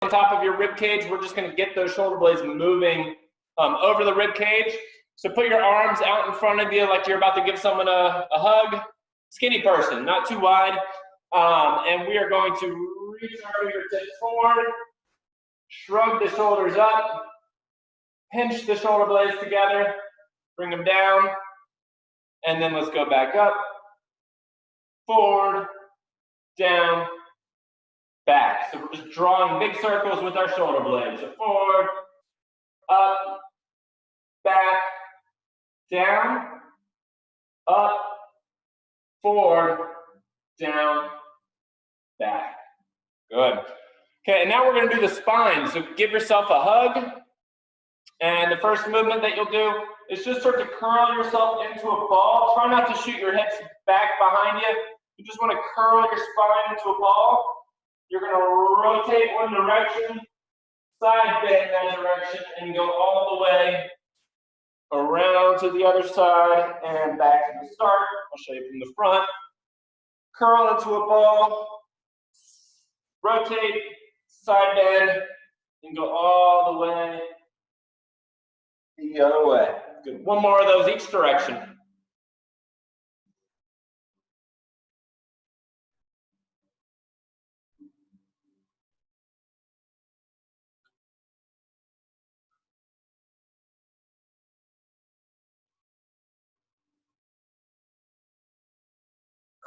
on top of your rib cage. We're just gonna get those shoulder blades moving over the rib cage. So put your arms out in front of you like you're about to give someone a hug. Skinny person, not too wide. And we are going to reach our fingertips forward, shrug the shoulders up, pinch the shoulder blades together, bring them down, and then let's go back up, forward, down, back. So we're just drawing big circles with our shoulder blades. So forward, up, back, down, up, forward, down, back. Good. Okay, and now we're going to do the spine. So give yourself a hug. And the first movement that you'll do is just start to curl yourself into a ball. Try not to shoot your hips back behind you. You just want to curl your spine into a ball. You're going to rotate one direction, side bend that direction, and go all the way around to the other side and back to the start. I'll show you from the front. Curl into a ball, rotate, side bend, and go all the way the other way. Good. One more of those each direction.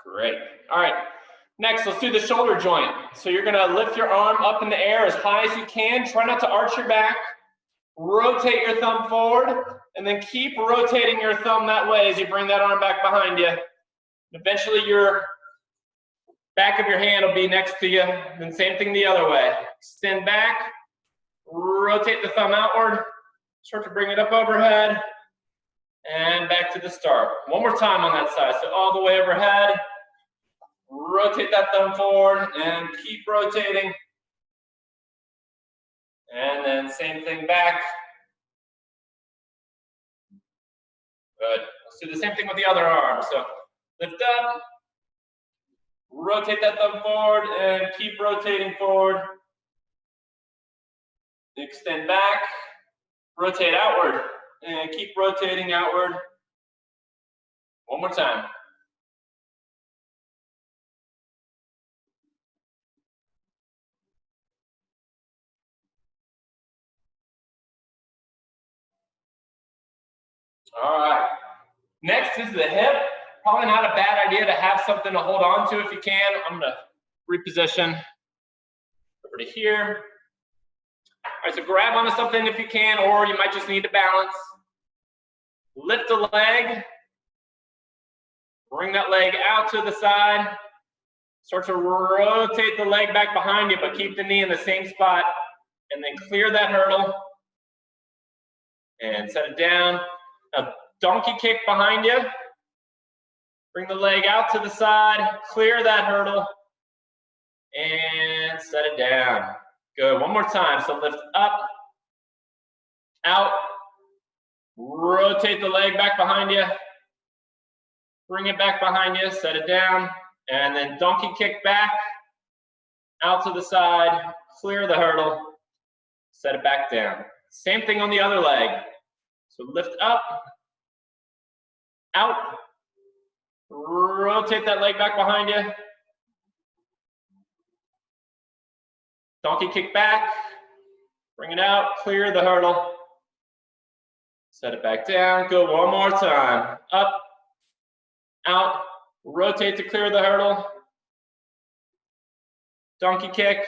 Great. All right. Next, let's do the shoulder joint. So you're going to lift your arm up in the air as high as you can. Try not to arch your back. Rotate your thumb forward, and then keep rotating your thumb that way as you bring that arm back behind you. Eventually, your back of your hand will be next to you. Then same thing the other way. Extend back, rotate the thumb outward, start to bring it up overhead, and back to the start. One more time on that side. So all the way overhead. Rotate that thumb forward and keep rotating. And then same thing back. Good. Let's do the same thing with the other arm. So lift up, rotate that thumb forward and keep rotating forward. Extend back, rotate outward and keep rotating outward. One more time. All right. Next is the hip. Probably not a bad idea to have something to hold on to if you can. I'm going to reposition over to here. All right, so grab onto something if you can, or you might just need to balance. Lift the leg. Bring that leg out to the side. Start to rotate the leg back behind you, but keep the knee in the same spot. And then clear that hurdle. And set it down. Now, donkey kick behind you. Bring the leg out to the side. Clear that hurdle. And set it down. Good. One more time. So lift up, out. Rotate the leg back behind you. Bring it back behind you. Set it down. And then donkey kick back. Out to the side. Clear the hurdle. Set it back down. Same thing on the other leg. So lift up, out, rotate that leg back behind you. Donkey kick back, bring it out, clear the hurdle. Set it back down, go one more time. Up, out, rotate to clear the hurdle. Donkey kick,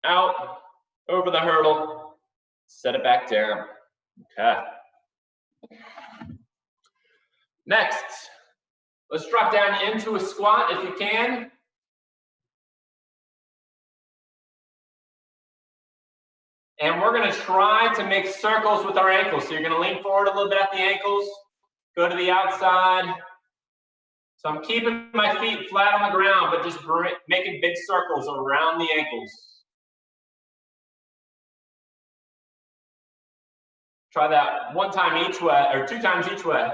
out, over the hurdle, set it back down. Okay. Next, let's drop down into a squat if you can. And we're going to try to make circles with our ankles. So you're going to lean forward a little bit at the ankles, go to the outside. So I'm keeping my feet flat on the ground, but just making big circles around the ankles. Try that one time each way, or 2 times each way.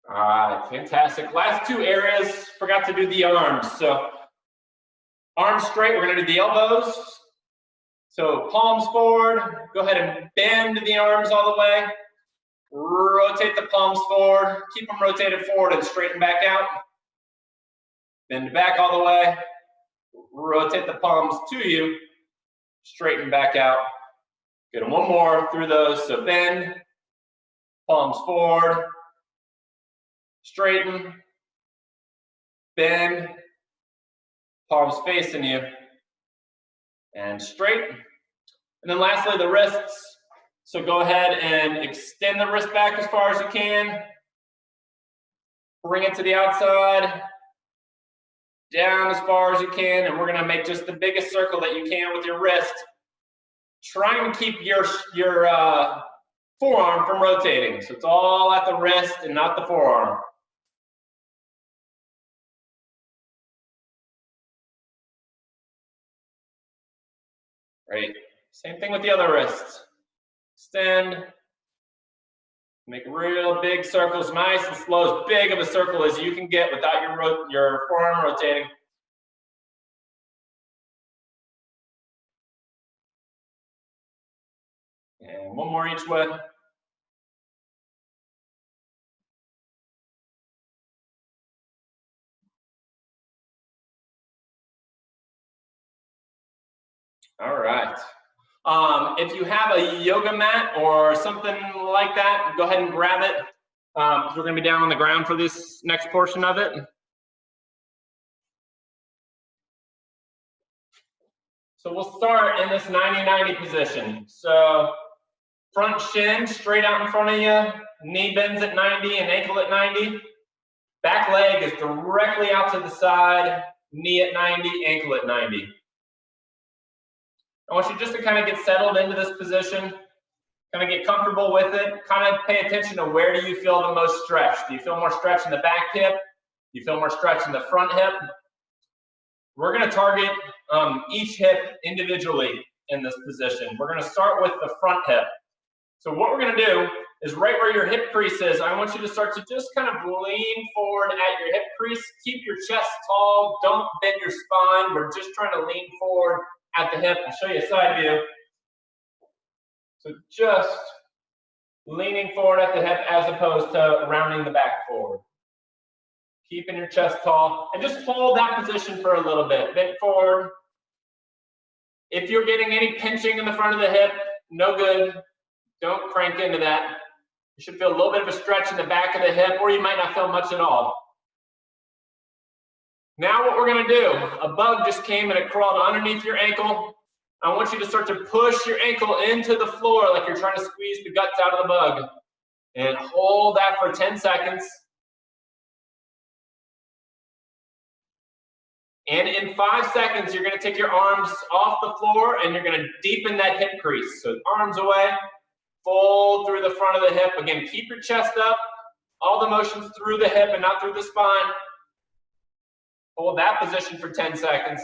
All right, fantastic. Last two areas, forgot to do the arms. So arms straight, we're gonna do the elbows. So palms forward, go ahead and bend the arms all the way. Rotate the palms forward, keep them rotated forward and straighten back out. Bend back all the way. Rotate the palms to you, straighten back out. Good, and one more through those. So bend, palms forward, straighten, bend, palms facing you, and straight. And then lastly, the wrists. So go ahead and extend the wrist back as far as you can. Bring it to the outside, down as far as you can, and we're gonna make just the biggest circle that you can with your wrist. Try and keep your forearm from rotating. So it's all at the wrist and not the forearm. Great. Same thing with the other wrists. Extend. Make real big circles, nice and slow, as big of a circle as you can get without your forearm rotating. And one more each way. All right. If you have a yoga mat or something like that, go ahead and grab it. We're going to be down on the ground for this next portion of it. So we'll start in this 90-90 position. So front shin straight out in front of you, knee bends at 90 and ankle at 90. Back leg is directly out to the side, knee at 90, ankle at 90. I want you just to kind of get settled into this position, kind of get comfortable with it, kind of pay attention to where do you feel the most stretch. Do you feel more stretch in the back hip? Do you feel more stretch in the front hip? We're going to target each hip individually in this position. We're going to start with the front hip. So what we're going to do is right where your hip crease is, I want you to start to just kind of lean forward at your hip crease. Keep your chest tall. Don't bend your spine. We're just trying to lean forward at the hip. I'll show you a side view. So just leaning forward at the hip as opposed to rounding the back forward. Keeping your chest tall. And just hold that position for a little bit. Bend forward. If you're getting any pinching in the front of the hip, no good. Don't crank into that. You should feel a little bit of a stretch in the back of the hip, or you might not feel much at all. Now what we're going to do, a bug just came and it crawled underneath your ankle. I want you to start to push your ankle into the floor like you're trying to squeeze the guts out of the bug. And hold that for 10 seconds. And in 5 seconds, you're going to take your arms off the floor and you're going to deepen that hip crease. So arms away, fold through the front of the hip. Again, keep your chest up. All the motions through the hip and not through the spine. Hold that position for 10 seconds.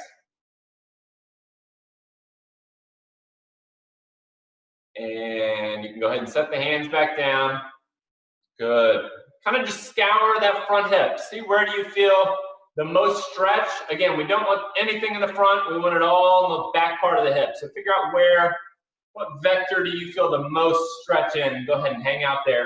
And you can go ahead and set the hands back down. Good. Kind of just scour that front hip. See where do you feel the most stretch. Again, we don't want anything in the front. We want it all in the back part of the hip. So figure out what vector do you feel the most stretch in. Go ahead and hang out there.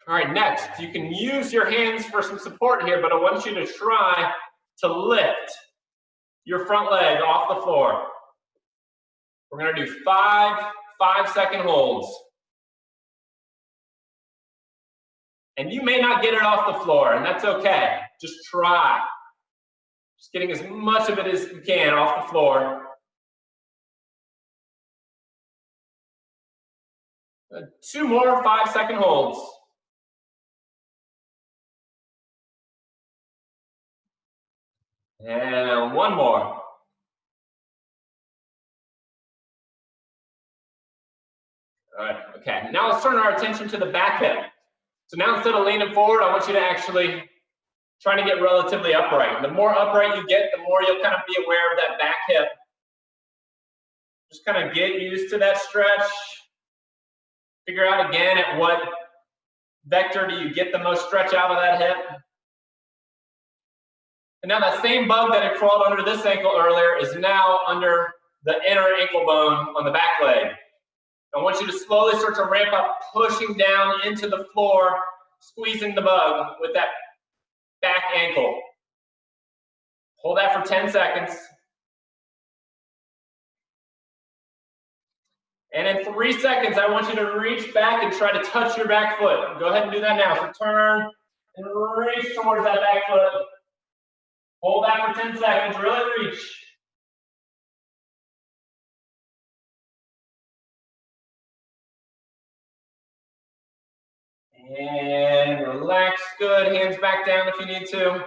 All right, next, you can use your hands for some support here, but I want you to try to lift your front leg off the floor. We're going to do 5 5-second holds. And you may not get it off the floor, and that's okay. Just try. Just getting as much of it as you can off the floor. 2 more 5-second holds. And 1 more. All right, okay. Now let's turn our attention to the back hip. So now instead of leaning forward, I want you to actually try to get relatively upright. The more upright you get, the more you'll kind of be aware of that back hip. Just kind of get used to that stretch. Figure out again at what vector do you get the most stretch out of that hip. And now that same bug that had crawled under this ankle earlier is now under the inner ankle bone on the back leg. I want you to slowly start to ramp up, pushing down into the floor, squeezing the bug with that back ankle. Hold that for 10 seconds. And in 3 seconds, I want you to reach back and try to touch your back foot. Go ahead and do that now. So turn and reach towards that back foot. Hold that for 10 seconds. Really reach. And relax. Good. Hands back down if you need to.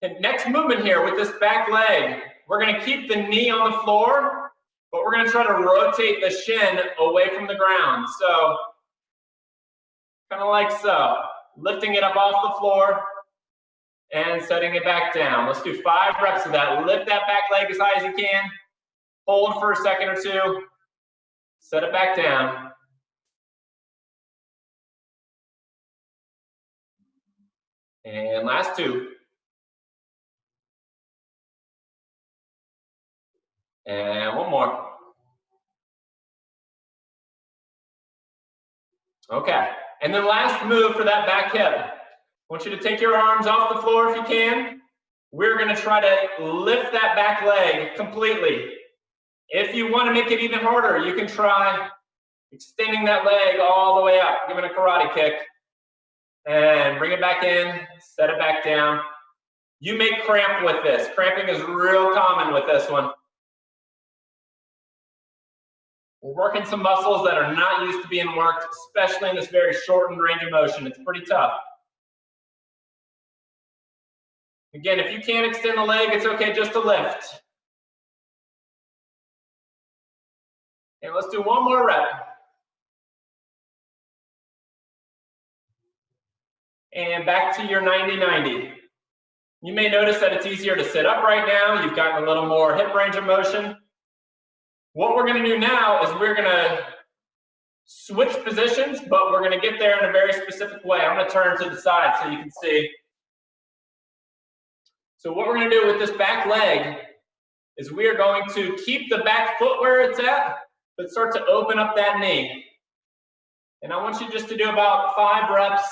And next movement here with this back leg. We're going to keep the knee on the floor, but we're going to try to rotate the shin away from the ground. So, kind of like so. Lifting it up off the floor and setting it back down. Let's do 5 reps of that. Lift that back leg as high as you can. Hold for a second or two. Set it back down. And last 2. And 1 more. Okay. And then last move for that back hip. I want you to take your arms off the floor if you can. We're going to try to lift that back leg completely. If you want to make it even harder, you can try extending that leg all the way up, giving a karate kick. And bring it back in, set it back down. You may cramp with this. Cramping is real common with this one. We're working some muscles that are not used to being worked, especially in this very shortened range of motion. It's pretty tough. Again, if you can't extend the leg, it's okay just to lift. And let's do 1 more rep. And back to your 90-90. You may notice that it's easier to sit up right now. You've gotten a little more hip range of motion. What we're going to do now is we're going to switch positions, but we're going to get there in a very specific way. I'm going to turn to the side so you can see. So what we're going to do with this back leg is we are going to keep the back foot where it's at, but start to open up that knee. And I want you just to do about 5 reps.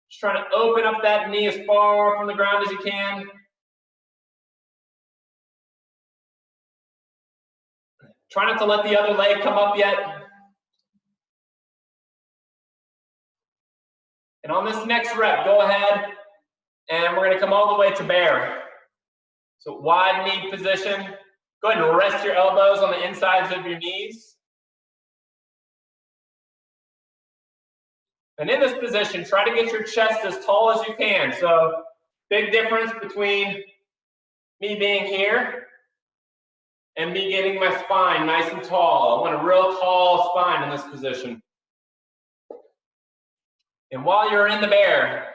Just trying to open up that knee as far from the ground as you can. Try not to let the other leg come up yet. And on this next rep, go ahead and we're going to come all the way to bear. So wide knee position. Go ahead and rest your elbows on the insides of your knees. And in this position, try to get your chest as tall as you can. So big difference between me being here and me getting my spine nice and tall. I want a real tall spine in this position. And while you're in the bear,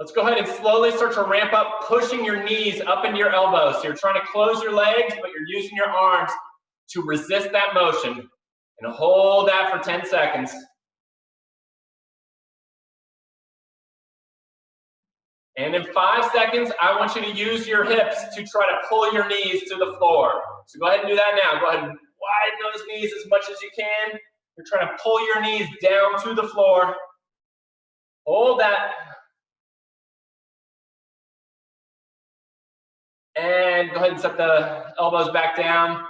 let's go ahead and slowly start to ramp up, pushing your knees up into your elbows. So you're trying to close your legs, but you're using your arms to resist that motion. And hold that for 10 seconds. And in 5 seconds, I want you to use your hips to try to pull your knees to the floor. So go ahead and do that now. Go ahead and widen those knees as much as you can. You're trying to pull your knees down to the floor. Hold that. And go ahead and set the elbows back down.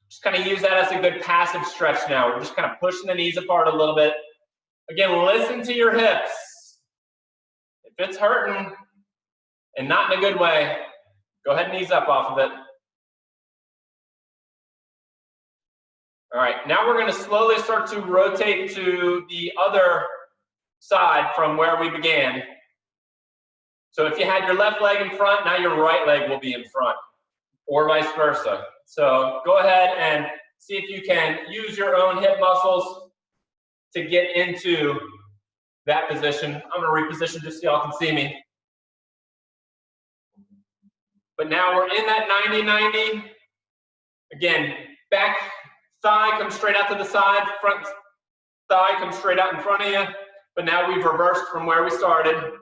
Just kind of use that as a good passive stretch now. We're just kind of pushing the knees apart a little bit. Again, listen to your hips. If it's hurting, and not in a good way, go ahead and ease up off of it. All right, now we're going to slowly start to rotate to the other side from where we began. So if you had your left leg in front, now your right leg will be in front, or vice versa. So go ahead and see if you can use your own hip muscles to get into that position. I'm going to reposition just so y'all can see me. But now we're in that 90-90. Again, back thigh comes straight out to the side, front thigh comes straight out in front of you, but now we've reversed from where we started.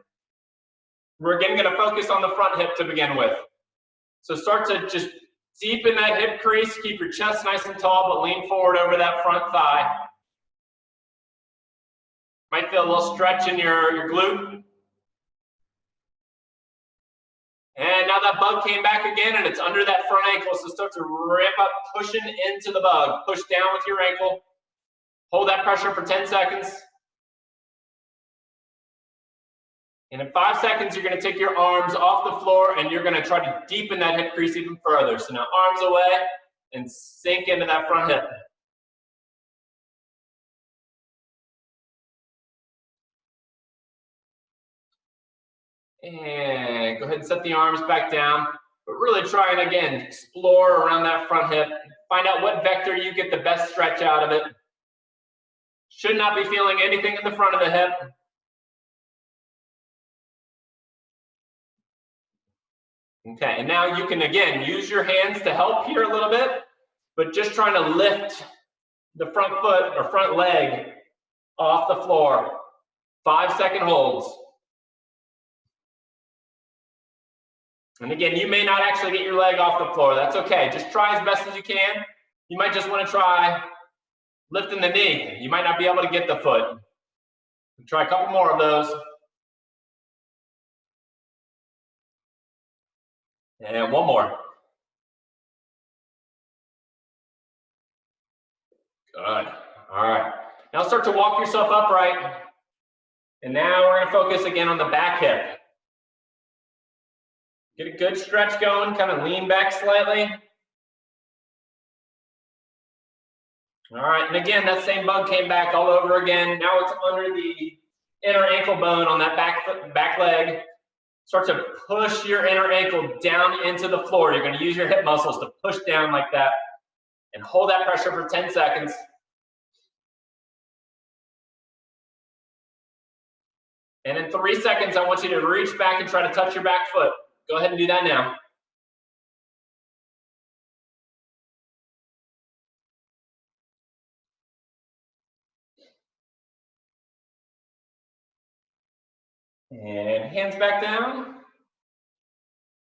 We're again going to focus on the front hip to begin with. So start to just deepen that hip crease, keep your chest nice and tall, but lean forward over that front thigh. Might feel a little stretch in your glute. And now that bug came back again, and it's under that front ankle, so start to ramp up, pushing into the bug. Push down with your ankle. Hold that pressure for 10 seconds. And in 5 seconds, you're going to take your arms off the floor, and you're going to try to deepen that hip crease even further. So now arms away, and sink into that front hip. And go ahead and set the arms back down. But really try and, again, explore around that front hip. Find out what vector you get the best stretch out of it. Should not be feeling anything in the front of the hip. Okay, and now you can, again, use your hands to help here a little bit, but just trying to lift the front foot or front leg off the floor. 5-second holds. And again, you may not actually get your leg off the floor. That's okay. Just try as best as you can. You might just want to try lifting the knee. You might not be able to get the foot. Try a couple more of those. And one more. Good. All right. Now start to walk yourself upright. And now we're going to focus again on the back hip. Get a good stretch going, kind of lean back slightly. All right, and again, that same bug came back all over again. Now it's under the inner ankle bone on that back leg. Start to push your inner ankle down into the floor. You're going to use your hip muscles to push down like that and hold that pressure for 10 seconds. And in 3 seconds, I want you to reach back and try to touch your back foot. Go ahead and do that now. And hands back down.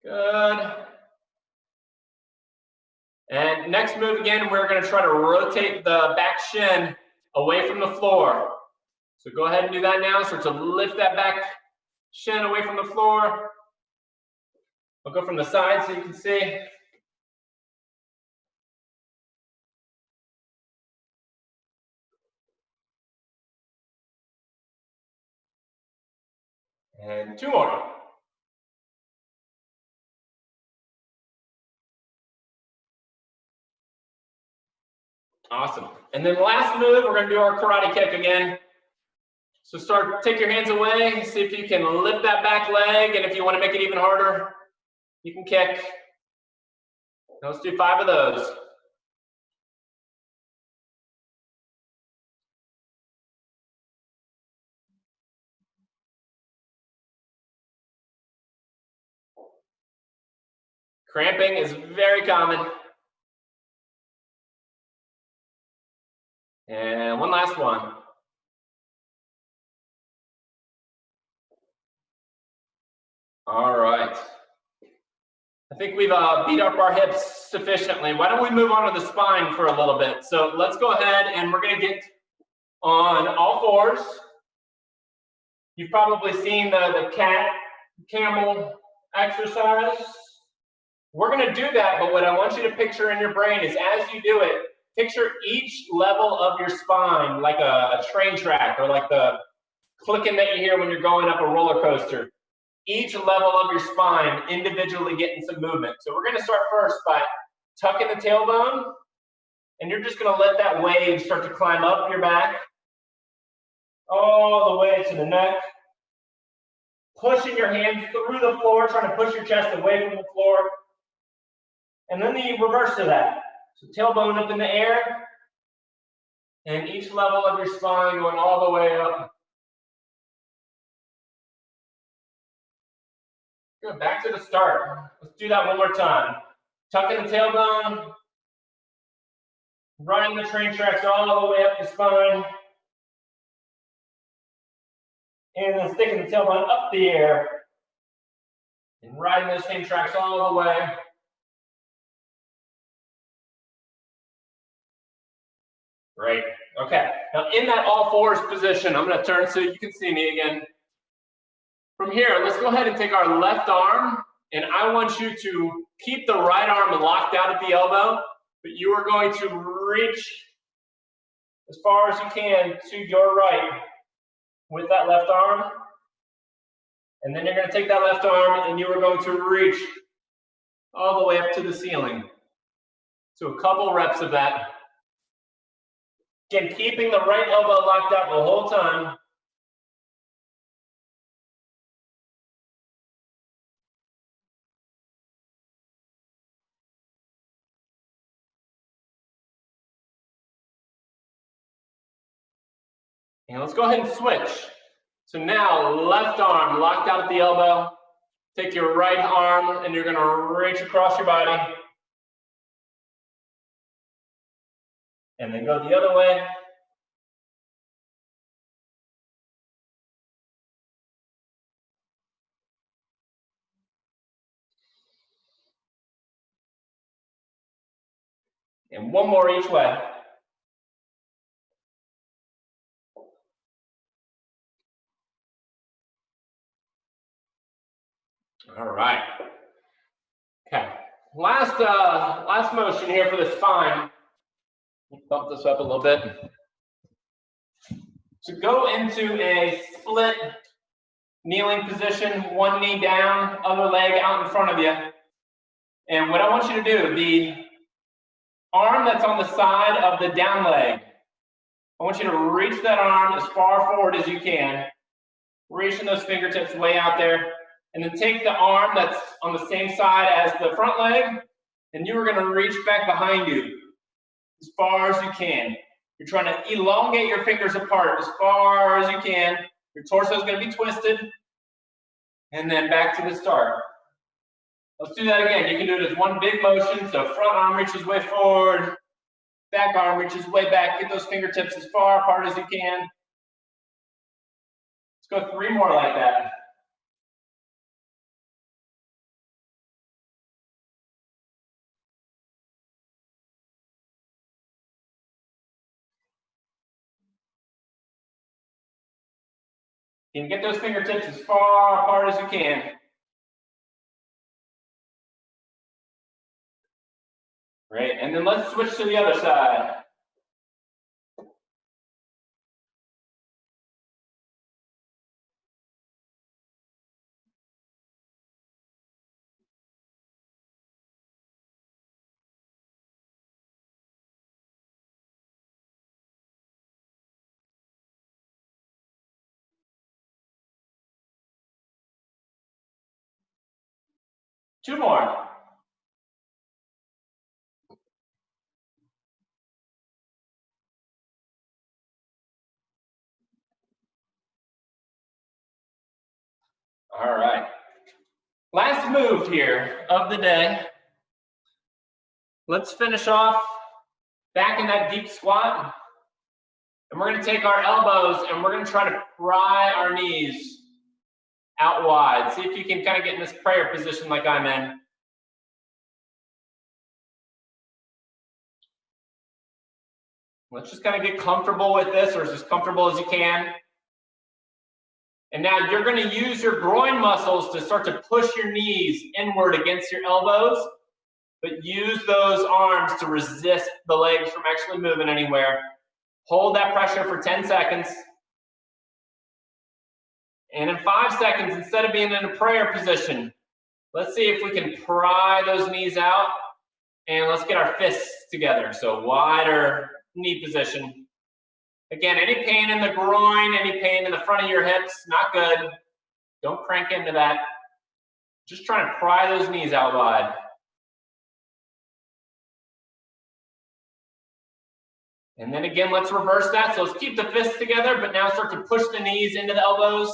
Good. And next move again, we're going to try to rotate the back shin away from the floor. So go ahead and do that now. Start to lift that back shin away from the floor. I'll go from the side so you can see. And 2 more. Awesome. And then last move, we're going to do our karate kick again. So take your hands away, see if you can lift that back leg, and if you want to make it even harder, you can kick. Now let's do 5 of those. Cramping is very common. And one last one. All right. I think we've beat up our hips sufficiently. Why don't we move on to the spine for a little bit? So let's go ahead and we're going to get on all fours. You've probably seen the cat camel exercise. We're going to do that, but what I want you to picture in your brain is as you do it, picture each level of your spine like a train track or like the clicking that you hear when you're going up a roller coaster. Each level of your spine individually getting some movement. So we're going to start first by tucking the tailbone, and you're just going to let that wave start to climb up your back all the way to the neck. Pushing your hands through the floor, trying to push your chest away from the floor. And then the reverse to that. So tailbone up in the air, and each level of your spine going all the way up. Good, back to the start. Let's do that one more time. Tuck in the tailbone, Running the train tracks all the way up the spine. And then sticking the tailbone up the air. And riding those train tracks all the way. Great. Okay. Now in that all fours position, I'm going to turn so you can see me again. From here, let's go ahead and take our left arm, and I want you to keep the right arm locked out at the elbow, but you are going to reach as far as you can to your right with that left arm. And then you're going to take that left arm and you are going to reach all the way up to the ceiling. So a couple reps of that. Again, keeping the right elbow locked out the whole time. And let's go ahead and switch. So now, left arm locked out at the elbow. Take your right arm and you're going to reach across your body. And then go the other way. And one more each way. All right. Okay. Last motion here for the spine. Bump this up a little bit. So go into a split kneeling position, one knee down, other leg out in front of you. And what I want you to do, the arm that's on the side of the down leg, I want you to reach that arm as far forward as you can, reaching those fingertips way out there, and then take the arm that's on the same side as the front leg, and you are going to reach back behind you as far as you can. You're trying to elongate your fingers apart as far as you can. Your torso is going to be twisted, and then back to the start. Let's do that again. You can do it as one big motion. So front arm reaches way forward, back arm reaches way back. Get those fingertips as far apart as you can. Let's go 3 more like that. You can get those fingertips as far apart as you can. Great, and then let's switch to the other side. Two more. All right. Last move here of the day. Let's finish off back in that deep squat. And we're going to take our elbows and we're going to try to pry our knees out wide. See if you can kind of get in this prayer position like I'm in. Let's just kind of get comfortable with this, or as comfortable as you can. And now you're going to use your groin muscles to start to push your knees inward against your elbows, but use those arms to resist the legs from actually moving anywhere. Hold that pressure for 10 seconds. And in 5 seconds, instead of being in a prayer position, let's see if we can pry those knees out, and let's get our fists together. So wider knee position. Again, any pain in the groin, any pain in the front of your hips, not good. Don't crank into that. Just trying to pry those knees out wide. And then again, let's reverse that. So let's keep the fists together, but now start to push the knees into the elbows.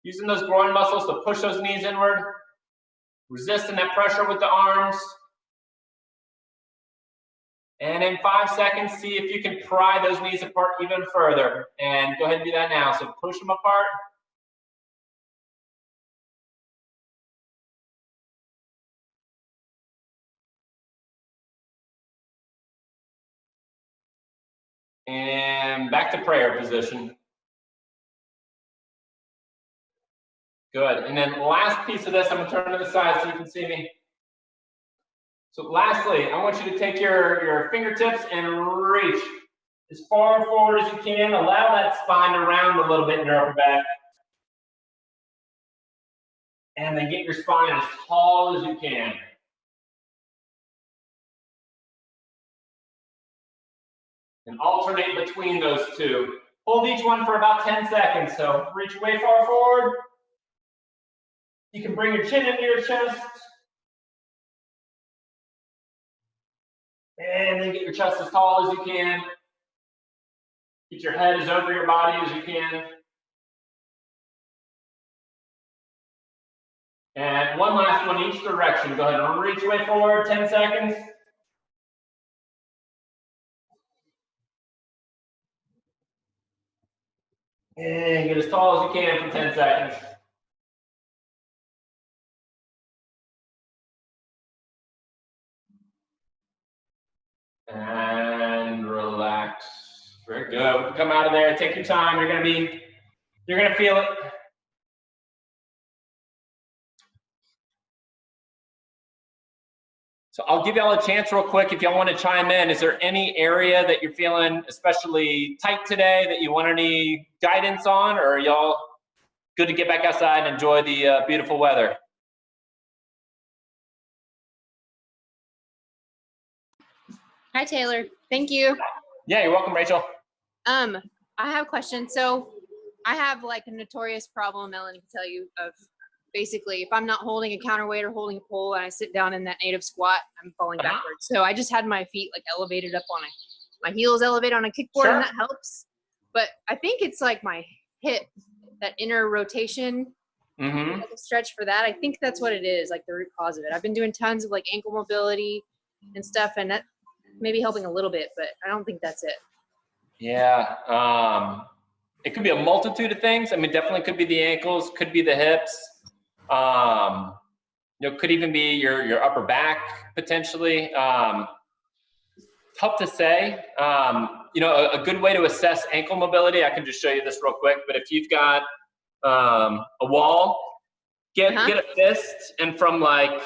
Using those groin muscles to push those knees inward. Resisting that pressure with the arms. And in 5 seconds, see if you can pry those knees apart even further. And go ahead and do that now. So push them apart. And back to prayer position. Good. And then last piece of this, I'm going to turn to the side so you can see me. So lastly, I want you to take your fingertips and reach as far forward as you can. Allow that spine to round a little bit in your upper back. And then get your spine as tall as you can. And alternate between those two. Hold each one for about 10 seconds. So reach way far forward. You can bring your chin into your chest. And then get your chest as tall as you can. Get your head as over your body as you can. And one last one each direction. Go ahead and reach way forward, 10 seconds. And get as tall as you can for 10 seconds. And relax. Very good. Come out of there, take your time. You're gonna feel it. So I'll give y'all a chance real quick if y'all want to chime in. Is there any area that you're feeling especially tight today that you want any guidance on, or are y'all good to get back outside and enjoy the beautiful weather? Hi, Taylor. Thank you. Yeah, you're welcome, Rachel. I have a question. So I have like a notorious problem, Melanie can tell you, of basically if I'm not holding a counterweight or holding a pole and I sit down in that native squat, I'm falling backwards. So I just had my feet like elevated up on my heels elevated on a kickboard, and that helps. But I think it's like my hip, that inner rotation, like a stretch for that. I think that's what it is, like the root cause of it. I've been doing tons of like ankle mobility and stuff, and that maybe helping a little bit, but I don't think that's it. Yeah, it could be a multitude of things. I mean, definitely could be the ankles, could be the hips. You know, could even be your upper back potentially. Tough to say. You know, a good way to assess ankle mobility, I can just show you this real quick, but if you've got a wall, get a fist, and from like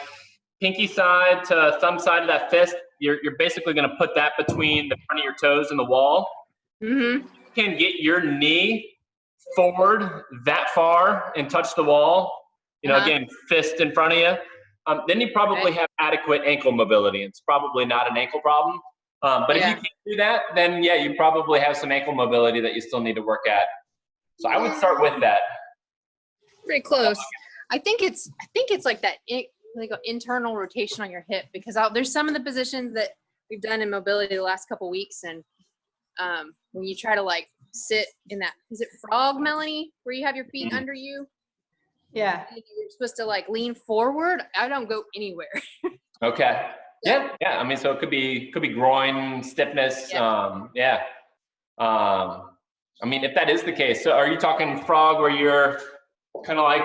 pinky side to thumb side of that fist, you're basically going to put that between the front of your toes and the wall. You can get your knee forward that far and touch the wall, you know, again, fist in front of you, then you probably have adequate ankle mobility. It's probably not an ankle problem. But if you can't do that, then yeah, you probably have some ankle mobility that you still need to work at. So I would start with that. Pretty close. I think it's like that, like an internal rotation on your hip, because there's some of the positions that we've done in mobility the last couple weeks, and when you try to like sit in that, is it frog, Melanie, where you have your feet under you? Yeah. And you're supposed to like lean forward. I don't go anywhere. Okay. Yeah. I mean, so it could be groin stiffness. I mean, if that is the case, so are you talking frog where you're kind of like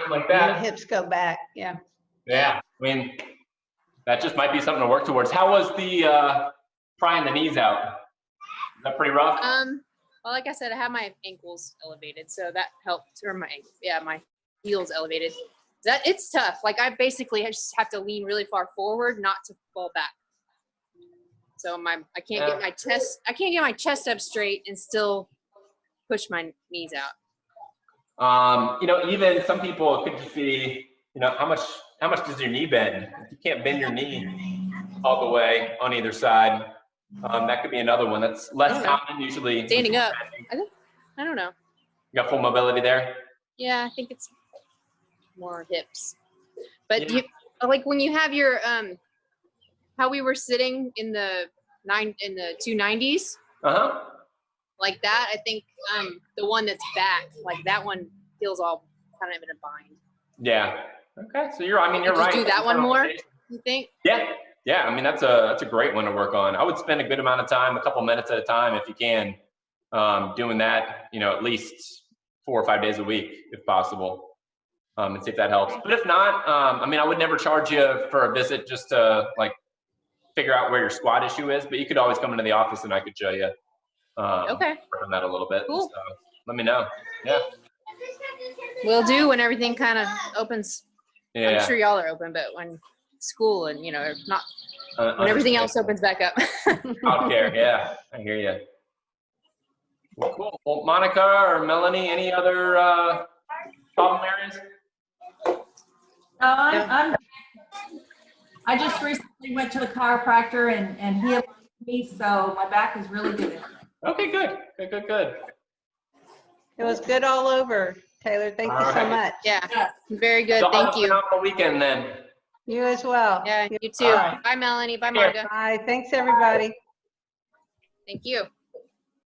like that? Your hips go back. Yeah. I mean, that just might be something to work towards. How was the prying the knees out? Is that pretty rough? Well, like I said, I have my ankles elevated, so that helped. Or my heels elevated. It's tough. Like I basically just have to lean really far forward, not to fall back. So I can't get my chest up straight and still push my knees out. You know, even some people, it could just be, you know, how much does your knee bend? If you can't bend your knee all the way on either side, that could be another one. That's less common usually. Standing up. I don't know. You got full mobility there? Yeah, I think it's more hips. But like when you have your how we were sitting in the 290s, like that, I think the one that's back, like that one feels all kind of in a bind. Yeah. Okay. So you're right. Do that one more, you think? Yeah. Yeah, I mean, that's a great one to work on. I would spend a good amount of time, a couple minutes at a time, if you can, doing that, at least 4 or 5 days a week, if possible, and see if that helps. But if not, I mean, I would never charge you for a visit just to like figure out where your squat issue is, but you could always come into the office and I could show you. Okay. Work on that a little bit. Cool. So let me know. Yeah. Will do when everything kind of opens. Yeah. I'm sure y'all are open, but when school and, not when everything else opens back up. Childcare, yeah, I hear you. Well, cool. Well, Monica or Melanie, any other problem areas? No, I just recently went to the chiropractor and he aligned me, so my back is really good. Okay, good. Good. It was good all over. Taylor, thank you so Alright. much. Yeah, very good. So have Thank a you. phenomenal weekend then. You as well. Yeah, you too. All right. Bye, Melanie. Bye, Here. Monica. Bye. Thanks, everybody. Thank you.